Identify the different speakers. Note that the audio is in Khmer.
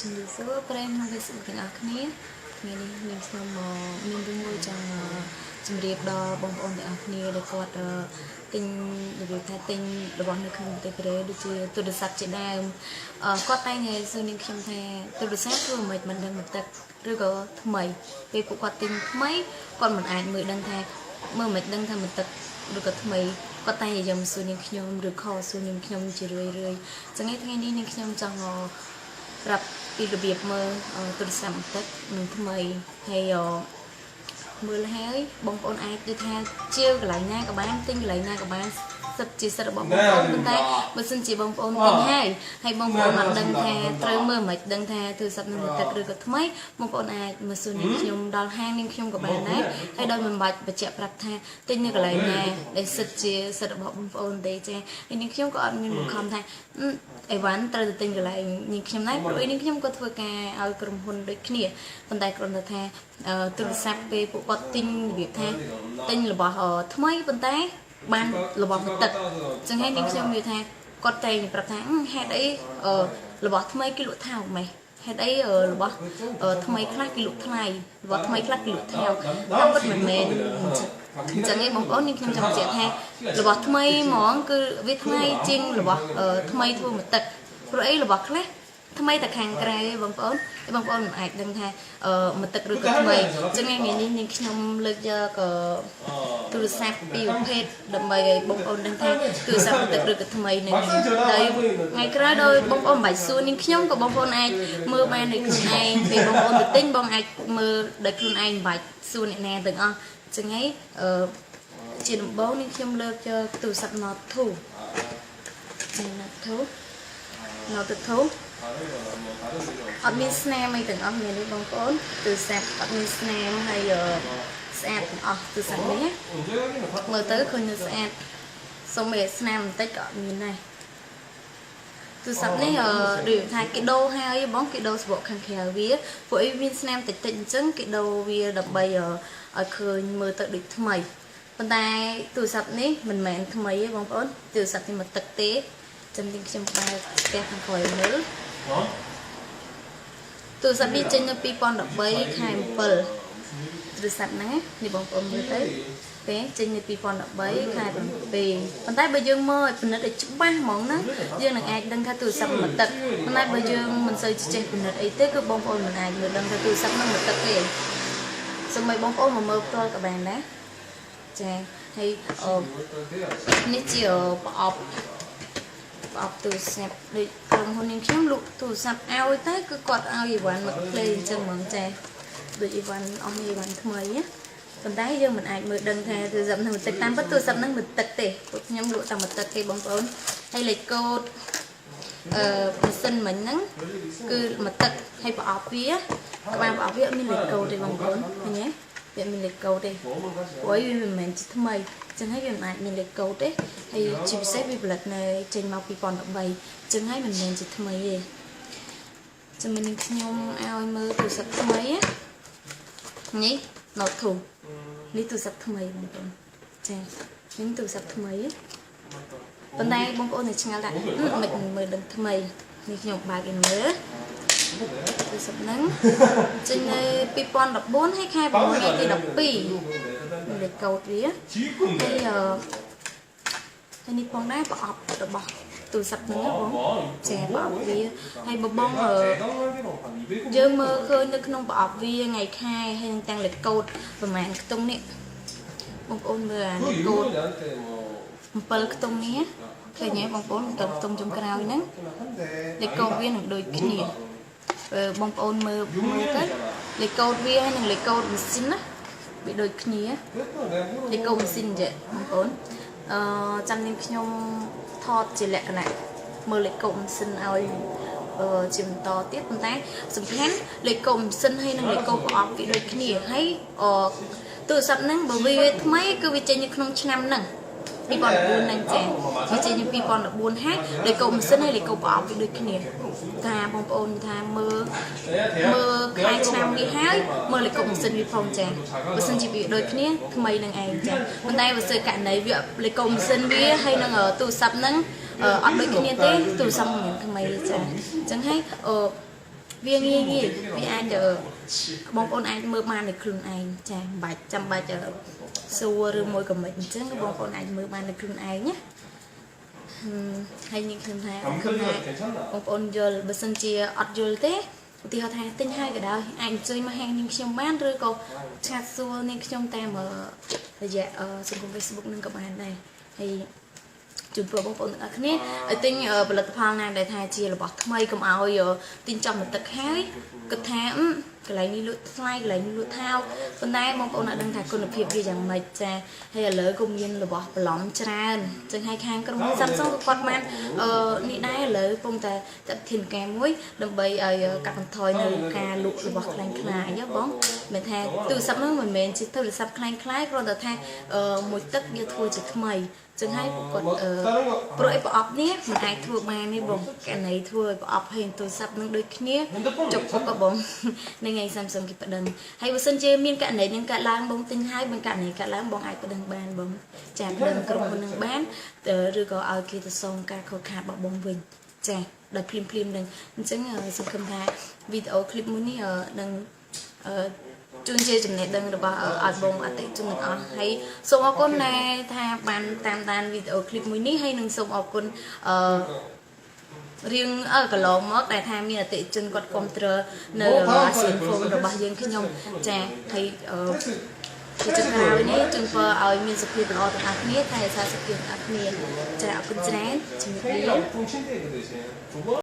Speaker 1: ជំរាបសួរប្រិយមិត្តFacebook ទាំងអស់គ្នាថ្ងៃនេះខ្ញុំមានរឿងមួយចង់ជម្រាបដល់បងប្អូនទាំងអស់គ្នាដែលគាត់ទិញរបៀបថាទិញរបស់នៅក្នុងប្រទេសកូរ៉េដូចជាទូរស័ព្ទជាដើមគាត់តែងតែសួរនាងខ្ញុំថាទូរស័ព្ទធ្វើមិនដឹងមកទឹកឬក៏ថ្មីពេលពួកគាត់ទិញថ្មីគាត់មិនអាចមើលដឹងថាមិនដឹងថាមកទឹកឬក៏ថ្មីគាត់តែងតែយកសួរនាងខ្ញុំឬខសួរនាងខ្ញុំជារឿយចឹងថ្ងៃនេះនាងខ្ញុំចង់ប្រាប់ពីរបៀបមើលទូរស័ព្ទទឹកនឹងថ្មីហើយមើលហើយបងប្អូនអាចដូចថាជាកន្លែងណាក៏បានទិញកន្លែងណាក៏បានសិទ្ធជាសិទ្ធិរបស់បងប្អូនប៉ុន្តែបើសិនជាបងប្អូនទិញហើយបងប្អូនមិនដឹងថាត្រូវមើលមិនដឹងថាទូរស័ព្ទនឹងទឹកឬក៏ថ្មីបងប្អូនអាចមកសួរនាងខ្ញុំដល់ហាងនាងខ្ញុំក៏បានដែរហើយដោយមិនបាច់បញ្ជាក់ប្រាប់ថាទិញនៅកន្លែងណាដែលសិទ្ធជាសិទ្ធិរបស់បងប្អូនទេចាហើយនាងខ្ញុំក៏អត់មានបង្ខំថាអីវ៉ាន់ត្រូវទៅទិញកន្លែងនាងខ្ញុំដែរព្រោះនាងខ្ញុំក៏ធ្វើការឲ្យក្រុមហ៊ុនដូចគ្នាប៉ុន្តែគ្រាន់តែថាទូរស័ព្ទពេលពួកគាត់ទិញរបៀបថាទិញរបស់ថ្មីប៉ុន្តែបានរបស់ទឹកចឹងហើយនាងខ្ញុំនិយាយថាគាត់តែប្រាប់ថាហេតុអីរបស់ថ្មីគេលក់ថោកម៉េះហេតុអីរបស់ថ្មីខ្លះគេលក់ថ្លៃរបស់ថ្មីខ្លះគេលក់ថោកតាមពិតមិនមែនអញ្ចឹងឯងបងប្អូននាងខ្ញុំចង់បញ្ជាក់ថារបស់ថ្មីហ្មងគឺវាថ្លៃជាងរបស់ថ្មីធ្វើមកទឹកព្រោះអីរបស់ខ្លះថ្មីតែខាងក្រៅបងប្អូនបងប្អូនមិនអាចដឹងថាមកទឹកឬក៏ថ្មីអញ្ចឹងថ្ងៃនេះនាងខ្ញុំលើកយកទូរស័ព្ទពីប្រភេទដើម្បីឲ្យបងប្អូនដឹងថាទូរស័ព្ទមកទឹកឬក៏ថ្មីនឹងតែថ្ងៃក្រោយដោយបងប្អូនមិនបាច់សួរនាងខ្ញុំក៏បងប្អូនអាចមើលបានដោយខ្លួនឯងពេលបងប្អូនទៅទិញបងអាចមើលដោយខ្លួនឯងមិនបាច់សួរអ្នកណាទាំងអស់អញ្ចឹងហើយជាដំបូងនាងខ្ញុំលើកយកទូរស័ព្ទ Note 2 Note 2អត់មានស្នាមអីទាំងអស់នេះបងប្អូនទូរស័ព្ទអត់មានស្នាមហើយស្អាតទាំងអស់ទូរស័ព្ទនេះមើលទៅឃើញនៅស្អាតសូម្បីស្នាមបន្តិចក៏អត់មានដែរទូរស័ព្ទនេះដូចថាគេដូរហើយបងគេដូរស្បកខាងក្រៅវាពួកអីមានស្នាមតិចអញ្ចឹងគេដូរវាដើម្បីឲ្យឃើញមើលទៅដូចថ្មីប៉ុន្តែទូរស័ព្ទនេះមិនមែនថ្មីទេបងប្អូនទូរស័ព្ទនេះមកទឹកទេចាំទីខ្ញុំបើកផ្ទះខាងក្រោយមើលទូរស័ព្ទនេះចេញនៅ2013ខែ7ទូរស័ព្ទហ្នឹងនេះបងប្អូនមើលទៅពេលចេញនៅ2013ខែ7ប៉ុន្តែបើយើងមើលឲ្យពិនិត្យឲ្យច្បាស់ហ្មងណាយើងនឹងអាចដឹងថាទូរស័ព្ទមកទឹកប៉ុន្តែបើយើងមិនសូវចេះពិនិត្យអីទេគឺបងប្អូនមិនអាចមើលដឹងថាទូរស័ព្ទហ្នឹងមកទឹកទេសូម្បីបងប្អូនមកមើលផ្ទាល់ក៏បានដែរចាហើយនេះជាប្រអប់ទូរស័ព្ទដូចក្រុមហ៊ុននាងខ្ញុំលក់ទូរស័ព្ទឲ្យទៅគឺគាត់ឲ្យអីវ៉ាន់មកផ្លេអញ្ចឹងហ្មងចាដូចអីវ៉ាន់អស់អីវ៉ាន់ថ្មីណាប៉ុន្តែយើងមិនអាចមើលដឹងថាទូរស័ព្ទនឹងមកទឹកតាមពិតទូរស័ព្ទនឹងមកទឹកទេពួកខ្ញុំលក់តែមកទឹកទេបងប្អូនហើយលេខកូដម៉ាស៊ីនមិញហ្នឹងគឺមកទឹកហើយប្រអប់វាក្បាលប្រអប់វាអត់មានលេខកូដទេបងប្អូនឃើញទេវាមានលេខកូដទេព្រោះវាមិនមែនជាថ្មីចឹងហើយវាមិនអាចមានលេខកូដទេហើយជាពិសេសវាផលិតនៅចេញមក2013ចឹងហើយមិនមែនជាថ្មីទេចាំមិនខ្ញុំឲ្យមើលទូរស័ព្ទថ្មីនេះ Note 2នេះទូរស័ព្ទថ្មីបងប្អូនចានេះទូរស័ព្ទថ្មីប៉ុន្តែបងប្អូននឹងឆ្ងល់ថាមិនមើលដឹងថ្មីនេះខ្ញុំបើកឲ្យមើលទូរស័ព្ទហ្នឹងចេញនៅ2014ហើយខែ6ថ្ងៃទី12លេខកូដវាហើយនេះផងដែរប្រអប់របស់ទូរស័ព្ទហ្នឹងបងចាប្រអប់វាហើយបងយើងមើលឃើញនៅក្នុងប្រអប់វាថ្ងៃខែហើយនឹងទាំងលេខកូដប្រហែលខ្ទង់នេះបងប្អូនមើលអាលេខកូដ7ខ្ទង់នេះឃើញទេបងប្អូនទៅខ្ទង់ចុងក្រោយហ្នឹងលេខកូដវានឹងដូចគ្នាបងប្អូនមើលទៅលេខកូដវាហើយនឹងលេខកូដម៉ាស៊ីនណាវាដូចគ្នាលេខកូដម៉ាស៊ីនចេះបងប្អូនចាំនាងខ្ញុំថតជាលក្ខណៈមើលលេខកូដម៉ាស៊ីនឲ្យជាបន្តទៀតប៉ុន្តែសំខាន់លេខកូដម៉ាស៊ីនហើយនិងលេខកូដប្រអប់វាដូចគ្នាហើយទូរស័ព្ទហ្នឹងបើវាថ្មីគឺវាចេញនៅក្នុងឆ្នាំហ្នឹង2014ហ្នឹងចាវាចេញនៅ2014ហើយលេខកូដម៉ាស៊ីនហើយលេខកូដប្រអប់វាដូចគ្នាថាបងប្អូនថាមើលខែឆ្នាំវាហើយមើលលេខកូដម៉ាស៊ីនវាផងចាបើសិនជាវាដូចគ្នាថ្មីនឹងឯងចាប៉ុន្តែបើសិនករណីវាលេខកូដម៉ាស៊ីនវាហើយនឹងទូរស័ព្ទហ្នឹងអត់ដូចគ្នាទេទូរស័ព្ទមិនថ្មីចាអញ្ចឹងហើយ វាងាយវាអាចបងប្អូនអាចមើលបាននៅខ្លួនឯងចាមិនបាច់ចាំបាច់សួរឬមួយក៏មិនអញ្ចឹងបងប្អូនអាចមើលបាននៅខ្លួនឯងណាហើយនេះខ្ញុំថាបងប្អូនយល់បើសិនជាអត់យល់ទេឧទាហរណ៍ថាទិញហើយក៏ដោយអាចអញ្ជើញមកហាងនាងខ្ញុំបានឬក៏ឆាតសួរនាងខ្ញុំតាមរយៈសង្គម Facebook នឹងក៏បានដែរហើយជូនពរបងប្អូនទាំងអស់គ្នាឲ្យទិញផលិតផលណាដែលថាជារបស់ថ្មីកុំឲ្យទិញចំបន្ទឹកហើយគិតថាកន្លែងនេះលក់ថ្លៃកន្លែងនេះលក់ថោកប៉ុន្តែបងប្អូនអត់ដឹងថាគុណភាពវាយ៉ាងម៉េចចាហើយឥឡូវក៏មានរបស់បន្លំច្រើនចឹងហើយខាងក្រុម Samsung ក៏គាត់បាននេះដែរឥឡូវកំពុងតែចាត់ធានការមួយដើម្បីឲ្យកាត់បន្ថយនៅការលក់របស់ខ្លាំងខ្លាយបងមិនថាទូរស័ព្ទនោះមិនមែនជាទូរស័ព្ទខ្លាំងខ្លាយគ្រាន់តែថាមួយទឹកយកធ្វើជាថ្មីចឹងហើយគាត់ព្រោះឯប្រអប់នេះមិនអាចធ្វើបានទេបងករណីធ្វើឲ្យប្រអប់ហើយទូរស័ព្ទនឹងដូចគ្នាចុកពុកបងនឹងឯង Samsung គេប្តឹងហើយបើសិនជាមានករណីនឹងកាត់ឡើងបងទិញហើយបើករណីកាត់ឡើងបងអាចប្តឹងបានបងចាប្តឹងក្រុមហ៊ុននឹងបានឬក៏ឲ្យគេទៅសុំការខកខាតរបស់បងវិញចាដោយភ្លាមនឹងអញ្ចឹងសង្ឃឹមថាវីដេអូឃ្លីបមួយនេះនឹងជួនជាចំណេះដឹងរបស់អត់បងអតិជនទាំងអស់ហើយសូមអរគុណដែលថាបានតាមដានវីដេអូឃ្លីបមួយនេះហើយនឹងសូមអរគុណរៀងកន្លងមកដែលថាមានអតិជនគាត់គ្រប់គ្រងនៅ Asian Phone របស់យើងខ្ញុំចាហើយជាចុងក្រោយនេះជូនពរឲ្យមានសុខភាពល្អទាំងអស់គ្នាតែរក្សាសុខភាពទាំងអស់គ្នាចាអរគុណច្រើនជំរាបលា